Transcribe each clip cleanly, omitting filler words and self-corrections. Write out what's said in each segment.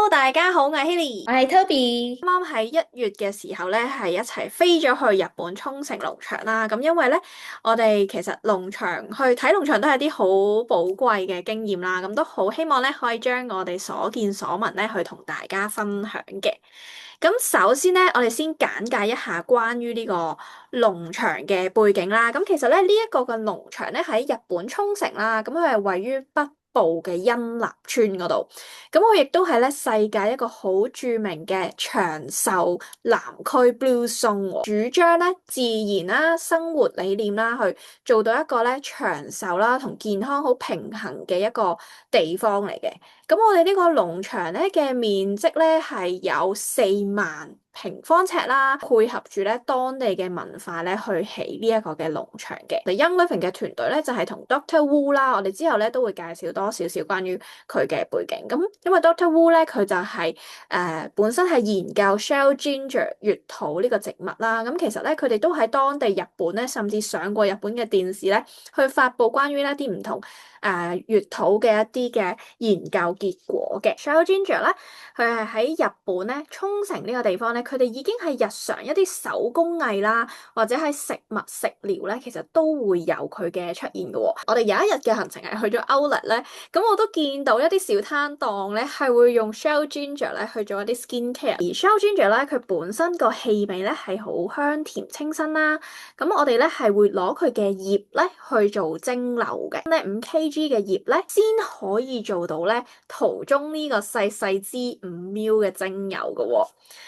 大家好，我係 Haley。我係 Toby。啱啱喺1月嘅時候咧，係一齊飛咗去日本沖繩農場啦。咁因為咧，我哋其實農場去睇農場都係啲好寶貴嘅經驗啦。咁都好希望咧，可以將我哋所見所聞咧，去同大家分享嘅。咁首先咧，我哋先簡介一下關於呢個農場嘅背景啦。咁其實咧，呢一個嘅農場咧喺日本沖繩啦，咁佢係位於北部嘅恩納村嗰度。咁我亦都係咧世界一個好著名嘅長壽南區 Blue Zone 喎，主張咧自然啦、生活理念啦，去做到一個咧長壽啦同健康好平衡嘅一個地方嚟嘅。咁我哋呢個農場咧嘅面積咧係有4萬平方尺啦，配合住咧當地嘅文化咧去起呢一個嘅農場嘅。Young Living 嘅團隊咧就係同 Doctor Wu 啦，我哋之後咧都會介紹多少少關於佢嘅背景。咁因為 Doctor Wu 咧佢就係本身係研究 Shell Ginger 月桃呢個植物啦。咁其實咧佢哋都喺當地日本咧，甚至上過日本嘅電視咧，去發布關於一啲唔同月桃嘅一啲嘅研究結果嘅。Shell Ginger 咧，佢係喺日本咧沖繩呢個地方咧，佢哋已經係日常一啲手工藝啦，或者係食物食療咧，其實都會有佢嘅出現嘅喎。我哋有一日嘅行程係去咗 Outlet 咧，咁我都見到一啲小攤檔咧係會用 Shell Ginger 咧去做一啲 skin care，而 Shell Ginger 咧佢本身個氣味咧係好香甜清新啦。咁我哋咧係會攞佢嘅葉咧去做蒸餾嘅，咧5kg 嘅葉咧先可以做到咧途中呢個細細支5ml嘅精油嘅喎。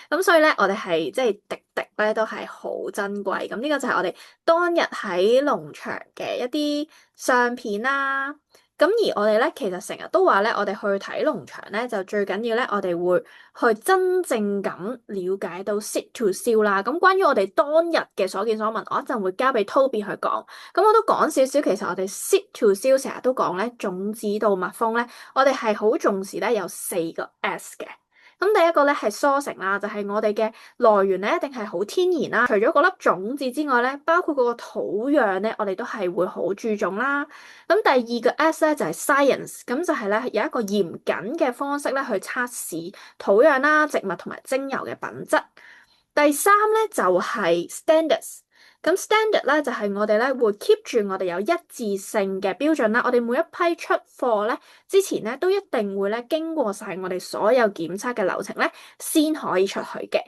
咁所以咧我哋係即係滴滴咧都係好珍貴。咁呢個就係我哋當日喺農場嘅一啲相片啦。咁而我哋咧，其實成日都話咧，我哋去睇農場咧，就最緊要咧，我哋會去真正咁了解到 sit to sale 啦。咁關於我哋當日嘅所見所聞，我一陣會交俾 Toby 去講。咁我都講少少，其實我哋 sit to sale 成日都講咧，種子到蜜蜂咧，我哋係好重視咧，有4個 S 嘅。咁第一個咧係 sourcing 啦，就係我哋嘅來源咧一定係好天然啦。除咗嗰粒種子之外咧，包括嗰個土壤咧，我哋都係會好注重啦。咁第二個 S 咧就係 science，咁就係咧有一個嚴謹嘅方式咧去測試土壤啦、植物同埋精油嘅品質。第三咧就係 standards。咁 standard 咧就係我哋咧會 keep 住我哋有一致性嘅標準啦。我哋每一批出貨咧之前咧都一定會咧經過晒我哋所有檢測嘅流程咧先可以出去嘅。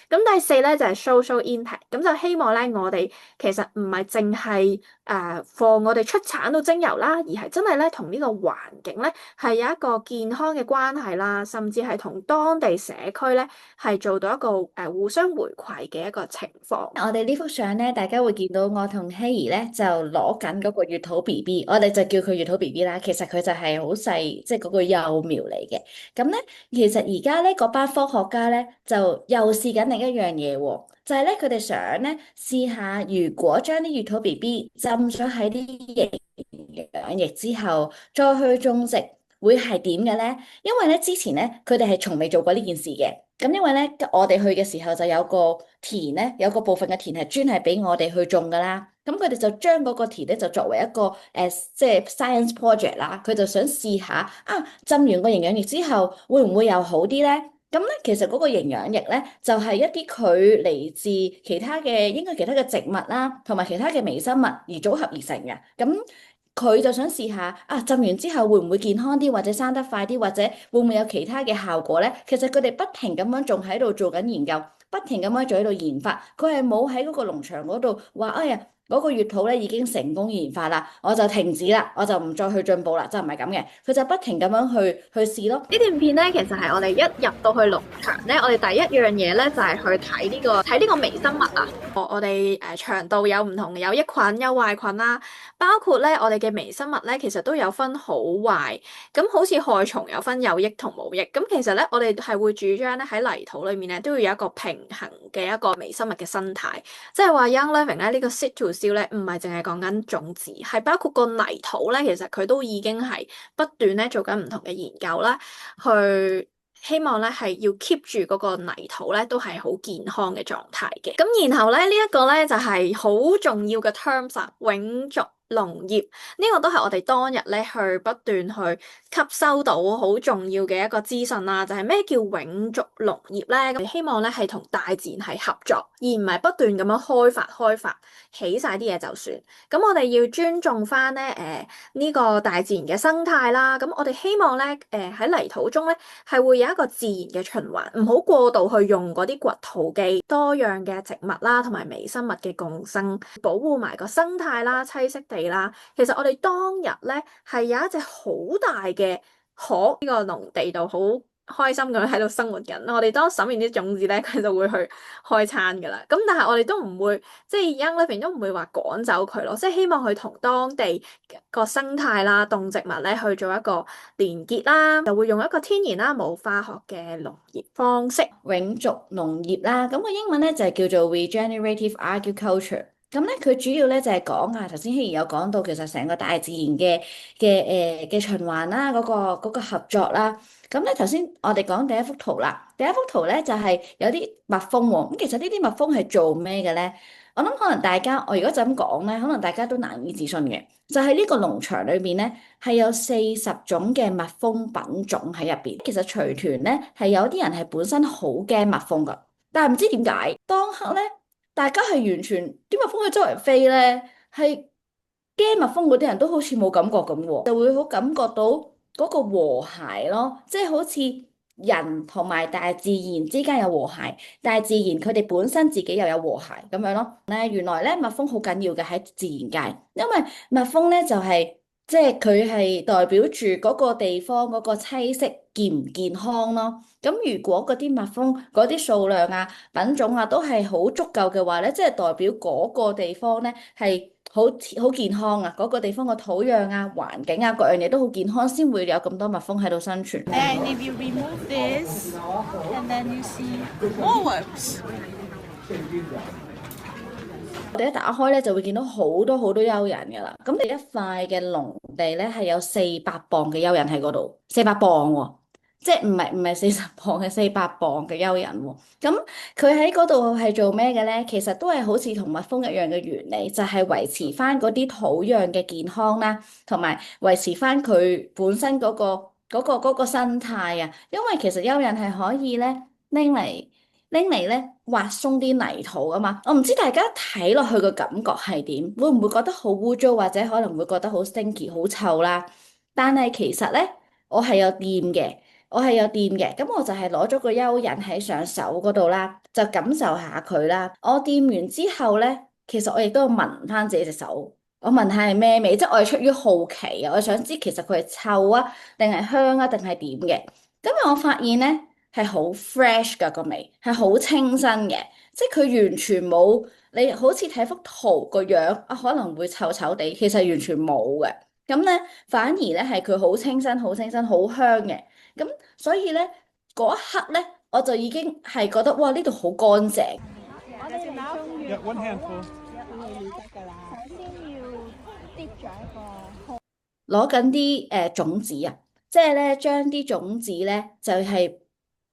咁第四咧就係 social impact，咁就希望咧我哋其實唔係淨係放我哋出產到精油啦，而係真係咧同呢個環境咧係有一個健康嘅關係啦，甚至係同當地社區咧係做到一個互相回饋嘅一個情況。我哋呢幅相咧，大家會見到我同希兒咧就攞緊嗰個月桃 BB，我哋就叫佢月桃 BB 啦。其實佢就係好細，即係嗰個幼苗嚟嘅。咁咧，其實而家咧嗰班科學家咧就又試緊另一樣嘢喎，就係咧佢哋想咧試下，如果將啲月桃 BB 浸咗喺啲營養液之後，再去種植，會係點嘅咧？因為咧之前咧佢哋係從未做過呢件事嘅。咁因為咧，我哋去嘅時候就有個田咧，有個部分嘅田係專係俾我哋去種噶啦。咁佢哋就將嗰個田咧就作為一個即係 science project 啦。佢就想試下啊，浸完個營養液之後，會唔會又好啲咧？咁咧，其實嗰個營養液咧，就係一啲佢嚟自其他嘅，應該其他嘅植物啦，同埋其他嘅微生物而組合而成嘅。咁佢就想試下啊，浸完之後會唔會健康啲，或者生得快啲，或者會唔會有其他嘅效果咧？其實佢哋不停咁樣仲喺度做緊研究，不停咁樣仲喺度研發。佢係冇喺嗰個農場嗰度話，哎呀，嗰個月桃咧已經成功研發啦，我就停止啦，我就唔再去進步啦，就唔係咁嘅。佢就不停咁樣去試咯。呢段片咧，其實係我哋一入到去農場咧，我哋第一樣嘢咧就係去睇呢個微生物啊。我哋腸道有唔同嘅，有益菌有壞菌啦，包括咧我哋嘅微生物咧，其實都有分好壞。咁好似害蟲有分有益同冇益。咁其實咧，我哋係會主張咧喺泥土裏面咧都要有一個平衡嘅一個微生物嘅生態。即係話 Young Living 咧呢個 sit to sale 咧，唔係淨係講緊種子，係包括個泥土咧，其實佢都已經係不斷咧做緊唔同嘅研究啦，去希望咧係要 keep 住嗰個泥土咧都係好健康嘅狀態嘅。咁然後咧呢一個咧就係好重要嘅 terms 啊，永續農業，呢個都係我哋當日咧去不斷去吸收到好重要嘅一個資訊啦。就係咩叫永續農業咧？希望咧係同大自然係合作，而唔係不斷咁樣開發，起晒啲嘢就算。咁我哋要尊重翻咧呢個大自然嘅生態啦。咁我哋希望咧喺泥土中咧係會有一個自然嘅循環，唔好過度去用嗰啲掘土機，多樣嘅植物啦同埋微生物嘅共生，保護埋個生態啦、棲息地啦。其實我哋當日咧係有一隻好大嘅河，呢個農地度好開心咁樣喺度生活緊。我哋當撒完啲種子咧，佢就會去開餐噶啦。咁但係我哋都唔會，即係 Young Living 都唔會話趕走佢咯。即係希望佢同當地個生態啦、動植物咧去做一個連結啦，就會用一個天然啦、冇化學嘅農業方式。永續農業啦，咁個英文咧就係叫做 regenerative agriculture。咁咧佢主要咧就係講啊，頭先希兒有講到，其實成個大自然嘅循環啦，嗰個合作啦。咁咧頭先我哋講第一幅圖啦，第一幅圖咧就係有啲蜜蜂喎。咁其實呢啲蜜蜂係做咩嘅咧？我諗可能大家，我如果就咁講咧，可能大家都難以置信嘅。就係呢個農場裏邊咧，係有40種嘅蜜蜂品種喺入邊。其實隨團咧係有啲人係本身好驚蜜蜂噶，但係唔知點解當刻咧，大家係完全啲蜜蜂喺周圍飛咧，係驚蜜蜂嗰啲人都好似冇感覺咁喎，就會好感覺到嗰個和諧咯，即係好似人同埋大自然之間有和諧，大自然佢哋本身自己又有和諧咁樣咯。原來咧蜜蜂好緊要嘅喺自然界，因為蜜蜂咧就係即係佢係代表住嗰個地方嗰個棲息健唔健康咯。咁如果嗰啲蜜蜂嗰啲數量啊、品種啊都係好足夠嘅話咧，即係代表嗰個地方咧係好健康啊！嗰個地方個土壤啊、環境啊各樣嘢都好健康，先會有咁多蜜蜂喺度生存。And if you remove this, and then you see more worms. 我哋一打開咧，就會見到好多好多蚯蚓㗎啦。咁你一塊嘅農地咧，係有400磅嘅蚯蚓喺嗰度，400磅喎，即係唔係40磅，係400磅嘅蚯蚓喎。咁佢喺嗰度係做咩嘅咧？其實都係好似同蜜蜂一樣嘅原理，就係維持翻嗰啲土壤嘅健康啦，同埋維持翻佢本身嗰個生態啊。因為其實蚯蚓係可以咧拎嚟咧挖鬆啲泥土啊嘛，我唔知大家睇落去個感覺係點，會唔會覺得好污糟，或者可能會覺得好 stinky 好臭啦？但係其實咧，我係有掂嘅，我係有掂嘅，咁我就係攞咗個蚯蚓喺上手嗰度啦，就感受下佢啦。我掂完之後咧，其實我亦都有聞翻自己隻手，我聞下係咩味，即係我係出於好奇啊，我想知其實佢係臭啊，定係香啊，定係點嘅？咁我發現咧。係好 fresh 噶個味，係好清新嘅，即係佢完全冇你好似睇幅圖個樣啊，可能會臭臭地，其實完全冇嘅。咁咧反而咧係佢好清新、好清新、好香嘅。咁所以咧嗰一刻咧，我就已經係覺得哇呢度好乾淨。Yeah, one handful. 首先要跌咗一個攞緊啲種子啊，即係咧將啲種子咧就係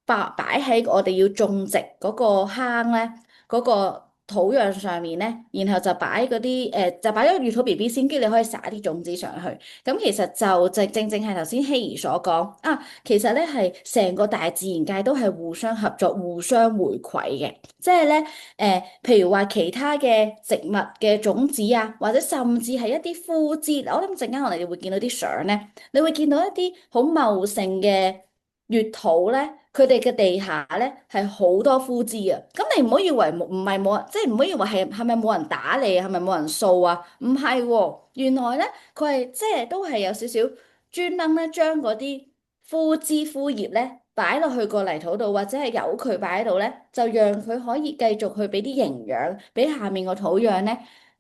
擺喺我哋要種植嗰個坑咧嗰個土壤上面咧，然後就擺嗰啲就擺咗個芋頭 BB 先，跟住你可以撒啲種子上去。咁其實就正係頭先希兒所講啊，其實咧係成個大自然界都係互相合作、互相回饋嘅，即係咧譬如話其他嘅植物嘅種子啊，或者甚至係一啲枯枝，我諗陣間我哋會見到啲相咧，你會見到一啲好茂盛嘅穴土咧。佢哋嘅地下咧係好多枯枝啊！咁你唔好以為唔係冇人，即係唔好以為係咪冇人打理，係咪冇人掃啊？唔係喎，原來咧佢係即係都係有少少專登咧將嗰啲枯枝枯葉咧擺落去個泥土度，或者係由佢擺喺度咧，就讓佢可以繼續去俾啲營養，俾下面個土壤咧。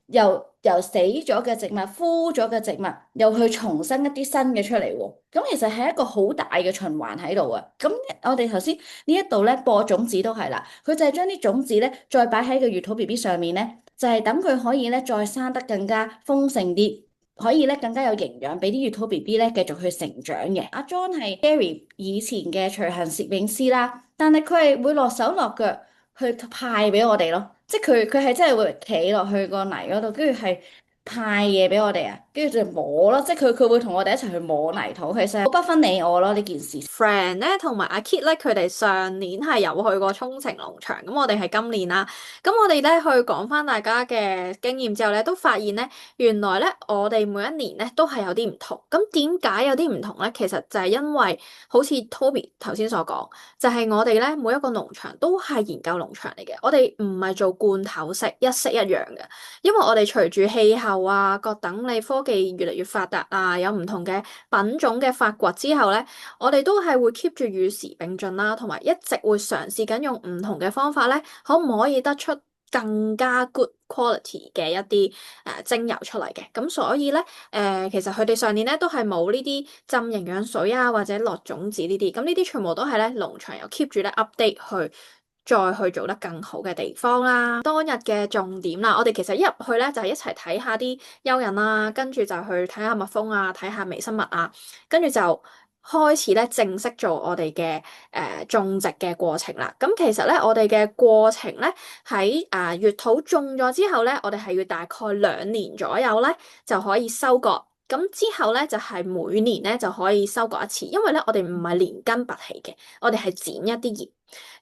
由死咗嘅植物、枯咗嘅植物，又去重生一啲新嘅出嚟喎。咁其實係一個好大嘅循環喺度啊。咁我哋頭先呢一度咧播種子都係啦，佢就係將啲種子咧再擺喺個芋頭 BB 上面咧，就係等佢可以咧再生得更加豐盛啲，可以咧更加有營養，俾啲芋頭 BB 咧繼續去成長嘅。阿 John 係 Gary 以前嘅隨行攝影師啦，但係佢係會落手落腳去派俾我哋咯。即係佢係真係會企落去個泥嗰度，跟住係派嘢俾我哋啊，跟住就摸咯，即係佢會同我哋一齊去摸泥土，其實好不分你我咯呢件事。friend 咧同埋阿 Kit 咧，佢哋上年係有去過沖繩農場，咁我哋係今年啦。咁我哋咧去講翻大家嘅經驗之後咧，都發現咧，原來咧我哋每一年咧都係有啲唔同。咁點解有啲唔同咧？其實就係因為好似 Toby 頭先所講，就係我哋咧每一個農場都係研究農場嚟嘅，我哋唔係做罐頭式一式一樣嘅。因為我哋隨住氣候啊，各等你科技越嚟越發達啊，有唔同嘅品種嘅發掘之後咧，我哋都係會 keep 住與時並進啦，同埋一直會嘗試緊用唔同嘅方法咧，可唔可以得出更加 good quality 嘅一啲精油出嚟嘅？咁所以咧其實佢哋上年咧都係冇呢啲浸營養水啊，或者落種子呢啲，咁呢啲全部都係咧農場有 keep 住咧 update 去。再去做得更好嘅地方啦。當日嘅重點啦，我哋其實一入去咧就係一齊睇下啲蚯蚓啦，跟住就去睇下蜜蜂啊，睇下微生物啊，跟住就開始咧正式做我哋嘅種植嘅過程啦。咁其實咧我哋嘅過程咧喺穴土種咗之後咧，我哋係要大概2年左右咧就可以收割。咁之後咧就係每年咧就可以收割一次，因為咧我哋唔係連根拔起嘅，我哋係剪一啲葉。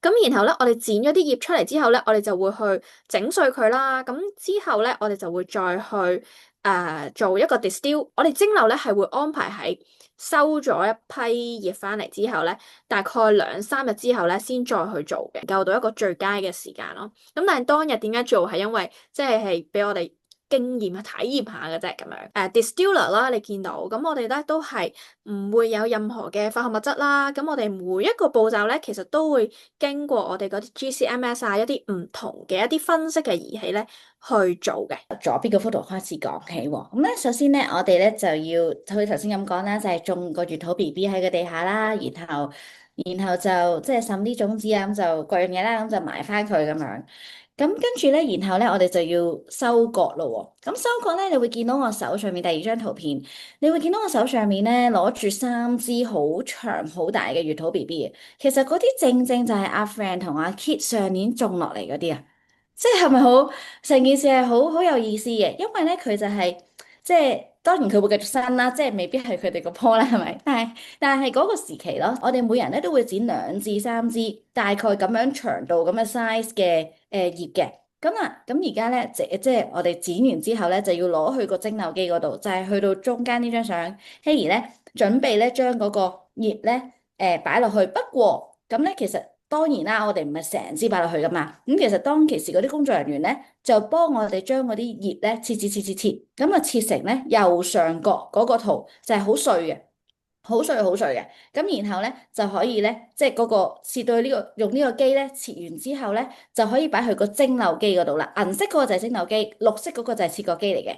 咁然後咧，我哋剪咗啲葉出嚟之後咧，我哋就會去整碎佢啦。咁之後咧，我哋就會再去做一個 distill。我哋蒸餾咧係會安排喺收咗一批葉翻嚟之後咧，大概2-3日之後咧，先再去做嘅，夠到一個最佳嘅時間咯。咁但係當日點解做係因為即係俾我哋經驗體驗下嘅啫，咁樣distiller 啦，你見到咁我哋咧都係唔會有任何嘅化學物質啦。咁我哋每一個步驟咧，其實都會經過我哋嗰啲 GCMS 啊，一啲唔同嘅一啲分析嘅儀器咧去做嘅。左邊個 photo 開始講起喎，咁咧首先咧我哋咧就要好似頭先咁講啦，就係種個穴土 BB 喺個地下啦，然後就即係滲啲種子啊，咁就各樣嘢啦，咁就埋翻佢咁樣。咁跟住咧，然後咧，我哋就要收割咯喎。咁收割咧，你會見到我手上面第二張圖片，你會見到我手上面咧攞住3支好長好大嘅穴土 BB 嘅。其實嗰啲正正就係阿 Friend 同阿 Kit 上年種落嚟嗰啲啊，即係咪好成件事係好有意思嘅？因為咧佢就係、即係當然佢會繼續生啦，即係未必係佢哋個棵啦，係咪？但係嗰個時期咯，我哋每人咧都會剪2至3支，大概咁樣長度咁嘅 size 嘅葉嘅。咁而家咧即係我哋剪完之後咧，就要攞去個蒸餾機嗰度，就係去到中間呢張相，希兒咧準備咧將嗰個葉咧擺落去。不過咁咧其實當然啦，我哋唔係成支擺落去噶嘛。咁其實當其時嗰啲工作人員咧就幫我哋將嗰啲葉咧切，咁啊切成咧右上角嗰個圖就係好碎嘅。好碎好碎嘅，咁然後咧就可以咧，即係嗰個切到呢個用呢個機咧切完之後咧，就可以擺去個蒸餾機嗰度啦。銀色嗰個就係蒸餾機，綠色嗰個就係切割機嚟嘅。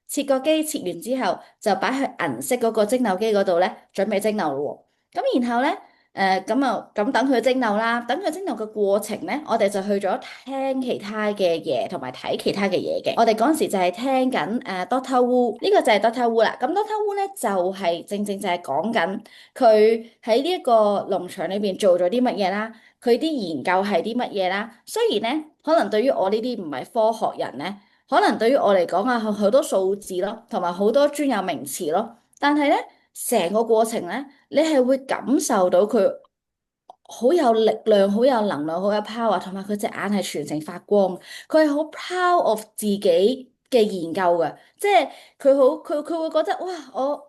切割機切完之後就擺去銀色嗰個蒸餾機嗰度咧，準備蒸餾咯喎。咁然後咧。咁等佢蒸餾啦，等佢蒸餾嘅過程咧，我哋就去咗聽其他嘅嘢，同埋睇其他嘅嘢嘅。我哋嗰陣時就係聽緊Doctor Wu，呢個就係 Doctor Wu 啦。咁 Doctor Wu 咧就係正正就係講緊佢喺呢一個農場裏邊做咗啲乜嘢啦，佢啲研究係啲乜嘢啦。雖然咧，可能對於我呢啲唔係科學人咧，可能對於我嚟講啊，好多數字咯，同埋好多專有名詞咯，但係咧。成個過程咧，你係會感受到佢好有力量、好有能量、好有 power，同埋佢隻眼係全程發光，佢係好 proud of 自己嘅研究嘅，即係佢會覺得哇，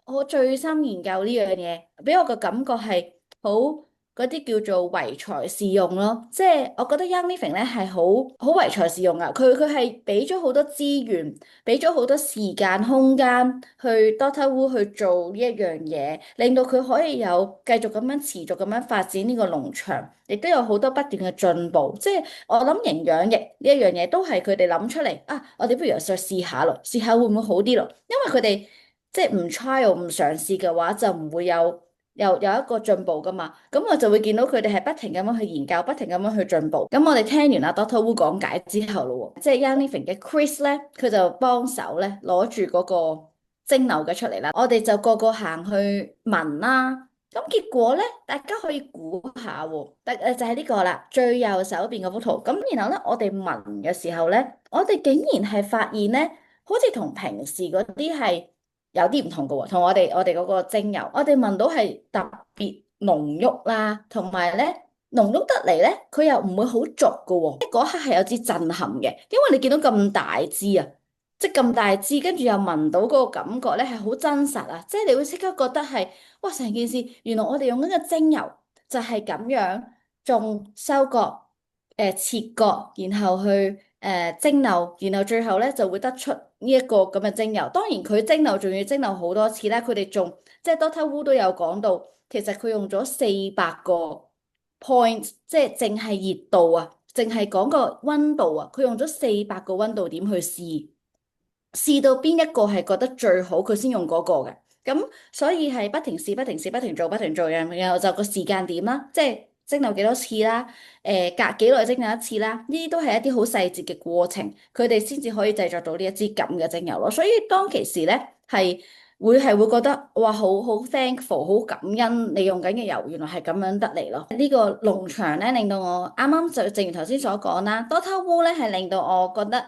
我最深研究呢樣嘢，俾我嘅感覺係好。嗰啲叫做唯才是用咯，即係我覺得 Young Living 咧係好唯才是用啊！佢係俾咗好多資源，俾咗好多時間空間去 Doctor Wu 去做呢一樣嘢，令到佢可以有繼續咁樣持續咁樣發展呢個農場，亦都有好多不斷嘅進步。即係我諗營養液呢一樣嘢都係佢哋諗出嚟啊！我哋不如再試下咯，試下會唔會好啲咯？因為佢哋即係唔 trial 唔嘗試嘅話，就唔會有一個進步噶嘛，咁我就會見到佢哋係不停咁樣去研究，不停咁樣去進步。咁我哋聽完阿 Doctor Wu 講解之後咯，即係 Young Living 嘅 Chris 咧，佢就幫手咧攞住嗰個蒸餾嘅出嚟啦。我哋就個個行去聞啦，咁結果咧，大家可以估下喎，就係呢個啦，最右手邊嗰幅圖。咁然後咧，我哋聞嘅時候咧，我哋竟然係發現咧。好似同平時嗰啲係有啲唔同嘅喎，同我哋嗰個精油，我哋聞到係特別濃郁啦，同埋咧濃郁得嚟咧，佢又唔會好濁嘅喎，即係嗰刻係有啲震撼嘅，因為你見到咁大支啊，即係咁大支，跟住又聞到嗰個感覺咧係好真實啊，即係你會即刻覺得係哇成件事原來我哋用緊嘅精油就係咁樣種收割。切割，然後去蒸餾，然後最後咧就會得出呢一個咁嘅精油。當然佢蒸餾仲要蒸餾好多次咧，佢哋仲即係 Doctor Wu 都有講到，其實佢用咗400個 point，即係淨係熱度啊，淨係講個溫度啊，佢用咗400個溫度點去試到邊一個係覺得最好，佢先用嗰個嘅。咁所以係不停試、不停試、不停做、不停做，然後就個時間點啦，即係蒸餾幾多次啦，隔幾耐蒸餾一次啦，呢啲都係一啲好細節嘅過程，佢哋先至可以製作到呢一支咁嘅精油咯。所以當其時咧係會覺得哇，好 thankful，好感恩你用緊嘅油原來係咁樣得嚟咯。呢個農場咧令到我啱啱就正如頭先所講啦，Doctor Wu 咧係令到我覺得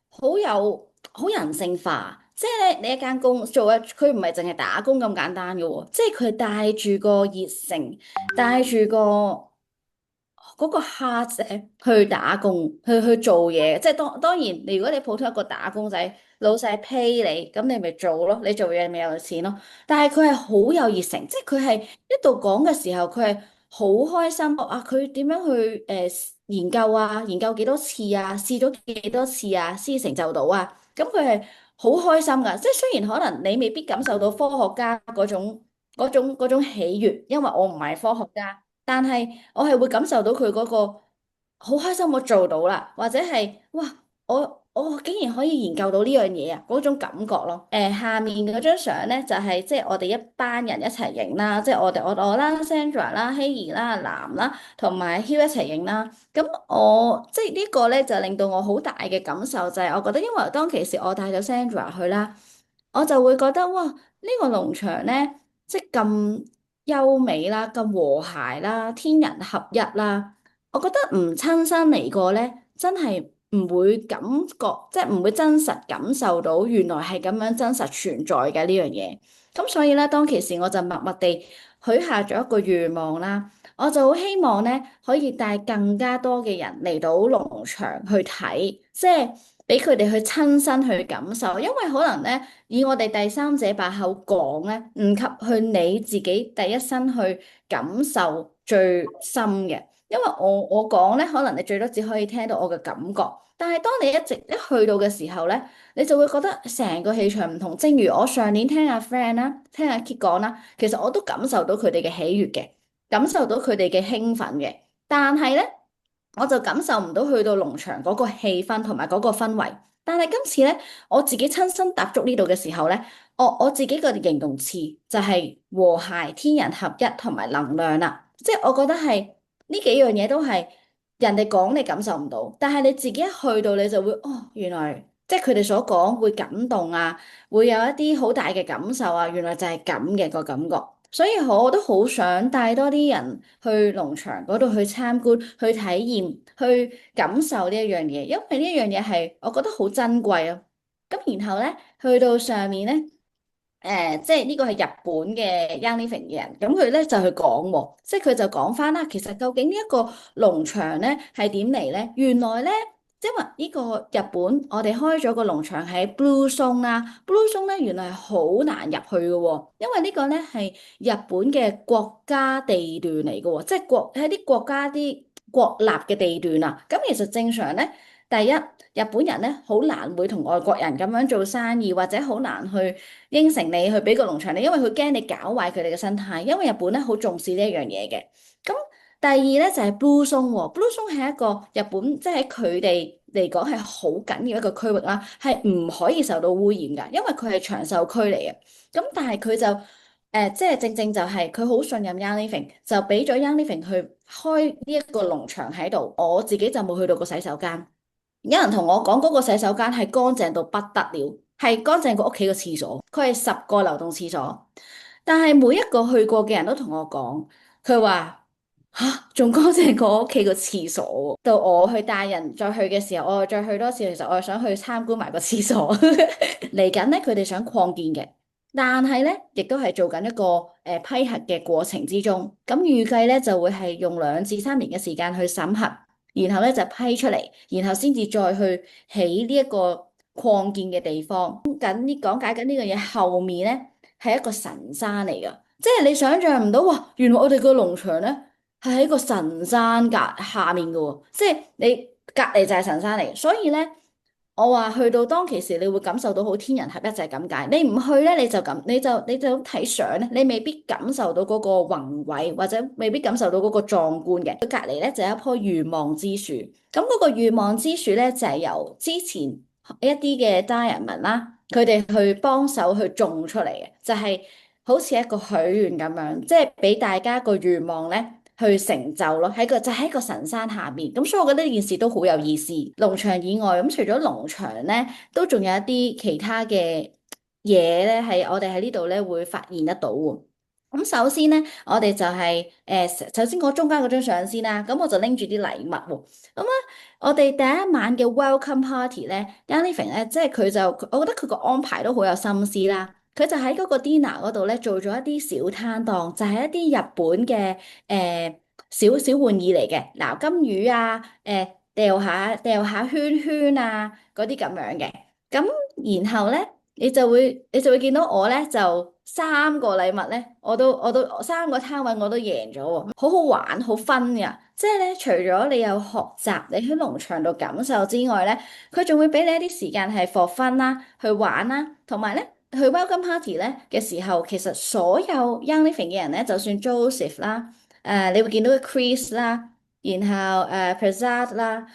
好人性化。即係咧，你一間工做嘅，佢唔係淨係打工咁簡單嘅喎，即係佢帶住個熱誠，帶住嗰個 heart 去打工，去做嘢。即係當然，你如果你普通一個打工仔，老細 pay 你，咁你咪做咯，你做嘢咪有錢咯。但係佢係好有熱誠，即係佢係一度講嘅時候，佢係好開心啊！佢點樣去研究啊？研究幾多次啊？試咗幾多次啊？先成就到啊！咁佢係好開心噶，即係雖然可能你未必感受到科學家嗰種喜悅，因為我唔係科學家。但係我係會感受到佢嗰個好開心，我做到啦，或者係哇，我竟然可以研究到呢樣嘢啊，嗰種感覺咯。下面嗰張相咧就係即係我哋一班人一齊影啦，即係我啦，Sandra 啦，希兒啦，藍啦，同埋 Hugh 一齊影啦。咁我即係呢個咧就令到我好大嘅感受就係，我覺得因為當其時我帶咗 Sandra 去啦，我就會覺得哇，呢個農場咧即係咁優美啦，咁和諧啦，天人合一啦，我覺得唔親身嚟過咧，真係唔會感覺，即係唔會真實感受到原來係咁樣真實存在嘅呢樣嘢。咁所以咧，當其時我就默默地許下咗一個願望啦，我就好希望咧可以帶更加多嘅人嚟到農場去睇，即係俾佢哋去親身去感受，因為可能咧。以我哋第三者把口講咧，唔及去你自己第一身去感受最深嘅。因為我講咧，可能你最多只可以聽到我嘅感覺，但係當你一去到嘅時候咧，你就會覺得成個氣場唔同。正如我上年聽阿 Friend 啦，聽阿 Kit 講啦，其實我都感受到佢哋嘅喜悅嘅，感受到佢哋嘅興奮嘅，但係咧，我就感受唔到去到農場嗰個氣氛同埋嗰個氛圍。但係今次咧，我自己親身踏足呢度嘅時候咧，我自己個形容詞就係和諧、天人合一同埋能量啦。即係我覺得係呢幾樣嘢都係人哋講你感受唔到，但係你自己一去到你就會哦，原來即係佢哋所講會感動啊，會有一啲好大嘅感受啊，原來就係咁嘅個感覺。所以我都好想帶多啲人去農場嗰度去參觀、去體驗、去感受呢一樣嘢，因為呢一樣嘢係我覺得好珍貴啊。咁然後咧，去到上面咧，即係呢個係日本嘅 Young Living 嘅人，咁佢咧就去講喎，即係佢就講翻啦，其實究竟呢一個農場咧係點嚟咧？原來咧。因為呢個日本，我哋開咗個農場喺 Blue Zone 啦，Blue Zone 咧原來係好難入去嘅喎，因為呢個咧係日本嘅國家地段嚟嘅喎，即係喺啲國家啲國立嘅地段啊。咁其實正常咧，第一日本人咧好難會同外國人咁樣做生意，或者好難去應承你去俾個農場你，因為佢驚你搞壞佢哋嘅生態，因為日本咧好重視呢一樣嘢嘅。咁第二咧就係 Blue Zone 喎，Blue Zone 係一個日本即係喺佢哋嚟講係好緊要一個區域啦，係唔可以受到污染㗎，因為佢係長壽區嚟嘅。咁但係佢就即係正正就係佢好信任 Young Living，就俾咗 Young Living 去開呢一個農場喺度。我自己就冇去到個洗手間，有人同我講嗰個洗手間係乾淨到不得了，係乾淨過屋企個廁所，佢係10個流動廁所。但係每一個去過嘅人都同我講，佢話嚇，仲乾淨過我屋企個廁所喎。到我去帶人再去嘅時候，我又再去多次。其實我又想去參觀埋個廁所。嚟緊咧，佢哋想擴建嘅，但係咧亦都係做緊一個批核嘅過程之中。咁預計咧就會係用2至3年嘅時間去審核，然後咧就批出嚟，然後先至再去起呢一個擴建嘅地方。講解緊呢個嘢後面咧係一個神山嚟㗎，即係你想象唔到，哇！原來我哋個農場咧係喺個神山下面嘅喎，即係你隔離就係神山嚟，所以咧。我話去到當其時，你會感受到好天人合一就係咁解。你唔去咧，你就睇相咧，你未必感受到嗰個宏偉，或者未必感受到嗰個壯觀嘅。佢隔離咧就有一棵願望之樹，咁嗰個願望之樹咧就係由之前一啲嘅 Diamond 啦，佢哋去幫手去種出嚟嘅，就係好似一個許願咁樣，即係俾大家個願望咧。去成就咯，喺個神山下面，咁所以我覺得呢件事都好有意思。農場以外，咁除咗農場咧，都仲有一啲其他嘅嘢咧，係我哋喺呢度咧會發現得到喎。咁首先咧，我哋就係、首先講中間嗰張相先啦。咁我就拎住啲禮物喎。咁咧，我哋第一晚嘅 Welcome Party 咧 Young Living 咧，即係佢就，我覺得佢個安排都好有心思啦。佢就喺嗰個 dinner 嗰度咧，做咗一啲小攤檔，就係、一啲日本嘅小小玩意嚟嘅，撈金魚啊，掉下圈圈啊，嗰啲咁樣嘅。咁然後咧，你就會見到我咧，就3個禮物咧，我都3個攤位我都贏咗喎，好好玩，好 fun 㗎。即係咧，除咗你有學習，你喺農場度感受之外咧，佢仲會俾你一啲時間係 for fun 啦，去玩啦，同埋咧。去 welcome party 咧嘅時候，其實所有 Young Living 嘅人咧，就算 Joseph 啦，你會見到 Chris 啦，然後Prasad 啦，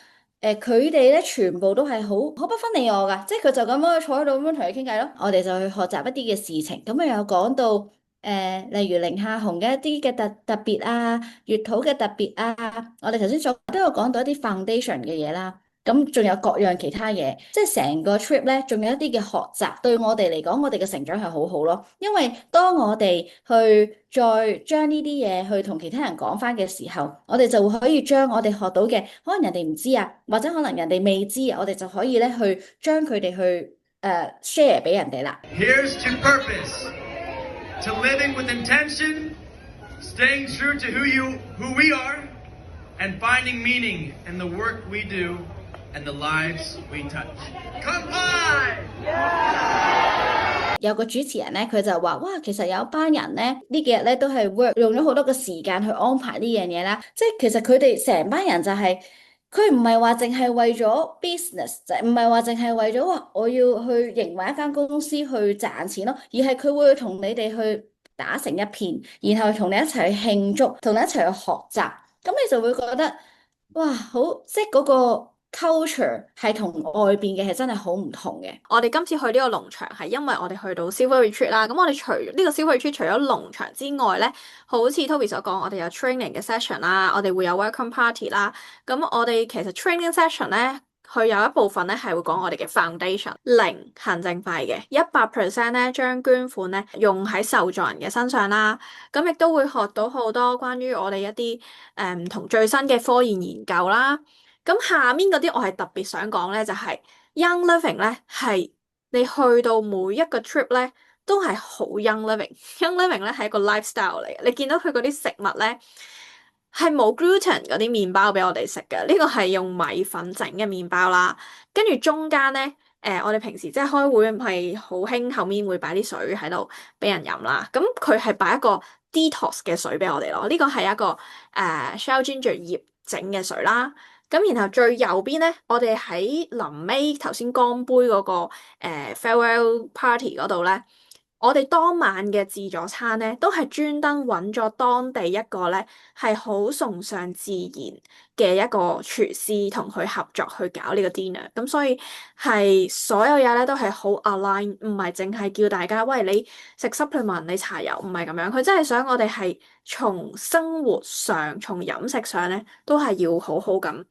佢哋咧全部都係好不分你我㗎，即係佢就咁樣坐喺度咁樣同你傾偈咯。我哋就去學習一啲嘅事情，咁又有講到例如寧夏紅嘅一啲嘅特別啊，粵土嘅特別啊，我哋頭先都有講到一啲 foundation 嘅嘢啦。咁仲有各樣其他嘢，即係成個 trip 咧，仲有一啲嘅學習，對我哋嚟講，我哋嘅成長係好好咯。因為當我哋去再將呢啲嘢去同其他人講翻嘅時候，我哋就會可以將我哋學到嘅，可能人哋唔知啊，或者可能人哋未知啊，我哋就可以咧去將佢哋去share 俾人哋啦。Here's to purpose, to living with intention, staying true to who we are, and finding meaning in the work we do. And the lives we touch. Come on! 有個主持人咧，佢就話：哇，其實有一班人咧，呢幾日咧都係 work 用咗好多嘅時間去安排呢樣嘢啦。即係其實佢哋成班人就係佢唔係話淨係為咗 business，就唔係話淨係為咗話我要去營運一間公司去賺錢咯，而係佢會同你哋去打成一片，然後同你一齊去慶祝，同你一齊去學習。咁你就會覺得哇，好即係嗰個 culture 係同外邊嘅係真係好唔同嘅。我哋今次去呢個農場係因為我哋去到 Silver Retreat 啦，咁我哋除呢個 Silver Retreat 除咗農場之外咧，好似 Toby 所講，我哋有 training 嘅 session 啦，我哋會有 welcome party 啦。咁我哋其實 training session 咧，佢有一部分咧係會講我哋嘅 foundation， 零行政費嘅，100% 咧將捐款咧用喺受助人嘅身上啦。咁亦都會學到好多關於我哋一啲唔同最新嘅科研研究啦。咁下面嗰啲我係特別想講咧，就係 Young Living 咧，係你去到每一個 trip 咧，都係好 Young Living。Young Living 咧係一個 lifestyle 嚟嘅，你見到佢嗰啲食物咧係冇 gluten 嗰啲麵包俾我哋食嘅，呢個係用米粉整嘅麵包啦。跟住中間咧，我哋平時即係開會係好興後面會擺啲水喺度俾人飲啦。咁佢係擺一個 detox 嘅水俾我哋咯。呢個係一個shell ginger 葉整嘅水啦。咁然後最右邊咧，我哋喺臨尾頭先乾杯嗰個farewell party 嗰度咧，我哋當晚嘅自助餐咧，都係專登揾咗當地一個咧係好崇尚自然嘅一個廚師同佢合作去搞呢個 dinner。咁所以係所有嘢咧都係好 align，唔係淨係叫大家喂，你食 supplement 你搽油，唔係咁樣。佢真係想我哋係從生活上、從飲食上咧，都係要好好咁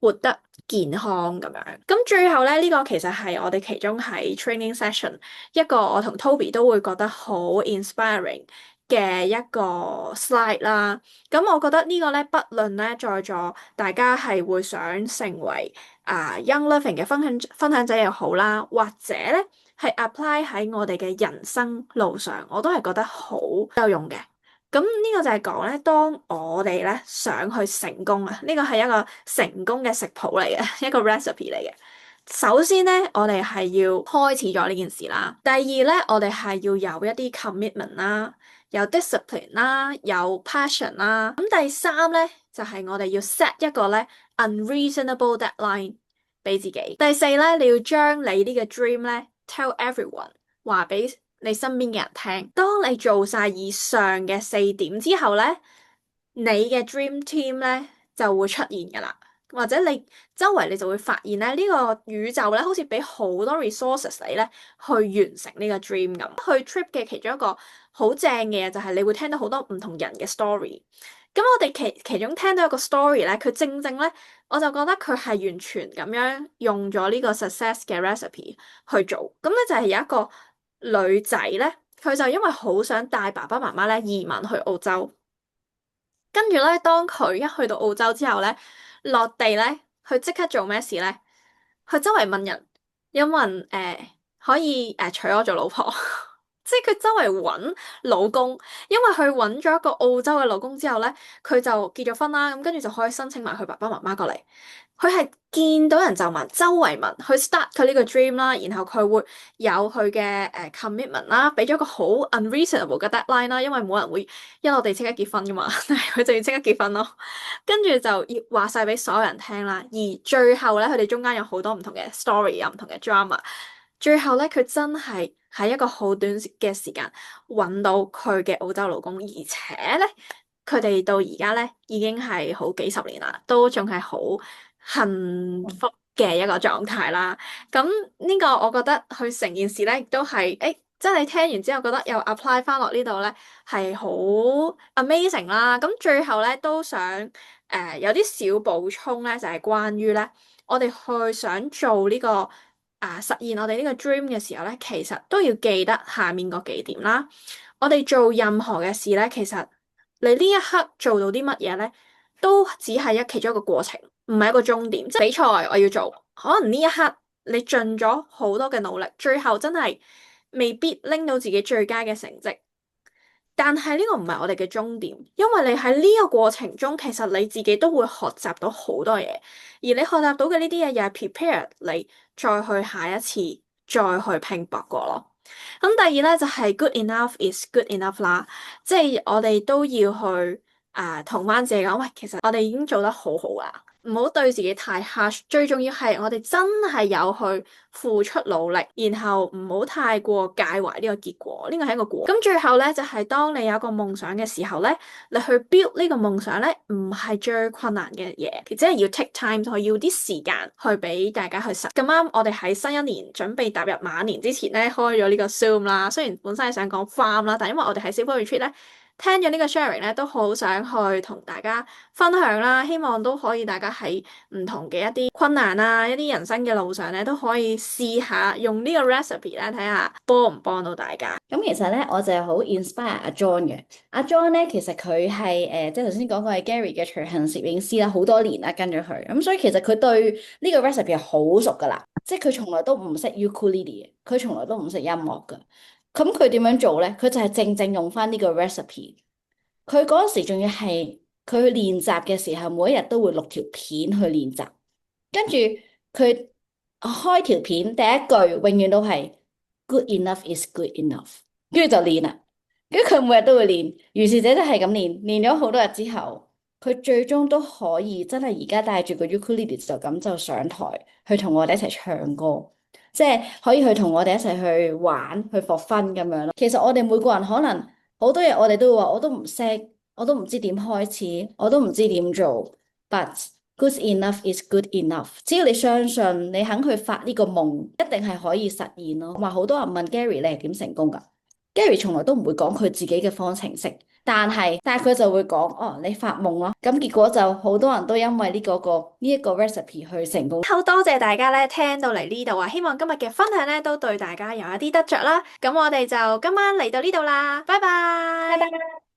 活得健康咁樣。咁最後咧，呢個其實係我哋其中喺 training session 一個我同 Toby 都會覺得好 inspiring 嘅一個 slide 啦。咁我覺得呢個咧，不論咧在座大家係會想成為Young Living 嘅分享者又好啦，或者咧係 apply 喺我哋嘅人生路上，我都係覺得好有用嘅。咁呢個就係講咧，當我哋咧想去成功啊，呢個係一個成功嘅食譜嚟嘅，一個 recipe 嚟嘅。首先咧，我哋係要開始咗呢件事啦。第二咧，我哋係要有一啲 commitment 啦，有 discipline 啦，有 passion 啦。咁第三咧，就係我哋要 set 一個咧 unreasonable deadline 俾自己。第四咧，你要將你呢個 dream 咧 tell everyone， 話俾你身邊嘅人聽。當你做晒以上嘅4點之後咧，你嘅 dream team 咧就會出現噶啦。或者你周圍你就會發現咧，呢個宇宙咧好似俾好多 resources 你咧去完成呢個 dream 咁。去 trip 嘅其中一個好正嘅嘢就係你會聽到好多唔同人嘅 story。咁我哋其中聽到一個 story 咧，佢正咧，我就覺得佢係完全咁樣用咗呢個 success 嘅 recipe 去做。咁咧就係有一個女仔咧，佢就因為好想帶爸爸媽媽咧移民去澳洲，跟住咧當佢一去到澳洲之後咧，落地咧，佢即刻做咩事咧？佢周圍問人，有冇人可以娶我做老婆？即係佢周圍揾老公，因為佢揾咗一個澳洲嘅老公之後咧，佢就結咗婚啦。咁跟住就可以申請埋佢爸爸媽媽過嚟。佢係見到人就問，周圍問，去 start 佢呢個 dream 啦。然後佢會有佢嘅commitment 啦，俾咗個好 unreasonable 嘅 deadline 啦。因為冇人會一落地即刻結婚噶嘛，但係佢就要即刻結婚咯。跟住就要話晒俾所有人聽啦。而最後咧，佢哋中間有好多唔同嘅 story，有唔同嘅 drama。最後咧，佢真係喺一個好短嘅時間揾到佢嘅澳洲老公，而且咧，佢哋到而家咧已經係好幾十年啦，都仲係好幸福嘅一個狀態啦。咁呢個我覺得佢成件事咧，亦都係真係聽完之後覺得又 apply 翻落呢度咧，係好 amazing 啦。咁最後咧都想有啲小補充咧，就係關於咧，我哋去想做呢個實現我哋呢個 dream 嘅時候咧，其實都要記得下面嗰幾點啦。我哋做任何嘅事咧，其實你呢一刻做到啲乜嘢咧，都只係其中一個過程，唔係一個終點。即係比賽我要做，可能呢一刻你盡咗好多嘅努力，最後真係未必拎到自己最佳嘅成績。但係呢個唔係我哋嘅終點，因為你喺呢個過程中，其實你自己都會學習到好多嘢，而你學習到嘅呢啲嘢又係 prepare 你再去下一次再去拼搏過咯。咁第二咧就係 good enough is good enough 啦，即係我哋都要去同翻自己講，喂，其實我哋已經做得好好啦，唔好對自己太 harsh。最重要係我哋真係有去付出努力，然後唔好太過介懷呢個結果，呢個係一個果。咁最後咧就係當你有一個夢想嘅時候咧，你去 build 呢個夢想咧，唔係最困難嘅嘢，即係要 take time，佢要啲時間去俾大家去實。咁啱我哋喺新一年準備踏入馬年之前咧，開咗呢個 Zoom 啦。雖然本身係想講 farm 啦，但因為我哋喺 Silver Retreat 咧，聽咗呢個 sharing 咧，都好想去同大家分享啦。希望都可以大家喺唔同嘅一啲困難啊，一啲人生嘅路上咧，都可以試下用呢個 recipe 咧，睇下幫唔幫到大家。咁其實咧，我就係好 inspire 阿 John 嘅。阿 John 咧，其實佢係即係頭先講過係 Gary 嘅隨行攝影師啦，好多年啦跟咗佢。咁所以其實佢對呢個 recipe 係好熟噶啦。即係佢從來都唔識 ukulele 嘅，佢從來都唔識音樂噶。咁佢點樣做咧？佢就係正用翻呢個 recipe。佢嗰時仲要係佢去練習嘅時候，每一日都會錄條片去練習。跟住佢開條片第一句永遠都係 good enough is good enough，跟住就練啦。跟住佢每日都會練，如是者都係咁練，練咗好多日之後，佢最終都可以真係而家帶住個 ukulele 就咁就上台去同我哋一齊唱歌。即係可以去同我哋一齊去玩，去放分咁樣咯。其實我哋每個人可能好多嘢，我哋都會話我都唔識，我都唔知點開始，我都唔知點做。But good enough is good enough。只要你相信，你肯去發呢個夢，一定係可以實現咯。話好多人問 Gary 你係點成功㗎？Gary 從來都唔會講佢自己嘅方程式，但係佢就會講哦，你發夢咯。咁結果就好多人都因為呢一個 recipe 去成功。好多謝大家咧聽到嚟呢度啊，希望今日嘅分享咧都對大家有一啲得着啦。咁我哋就今晚嚟到呢度啦，拜拜。拜拜。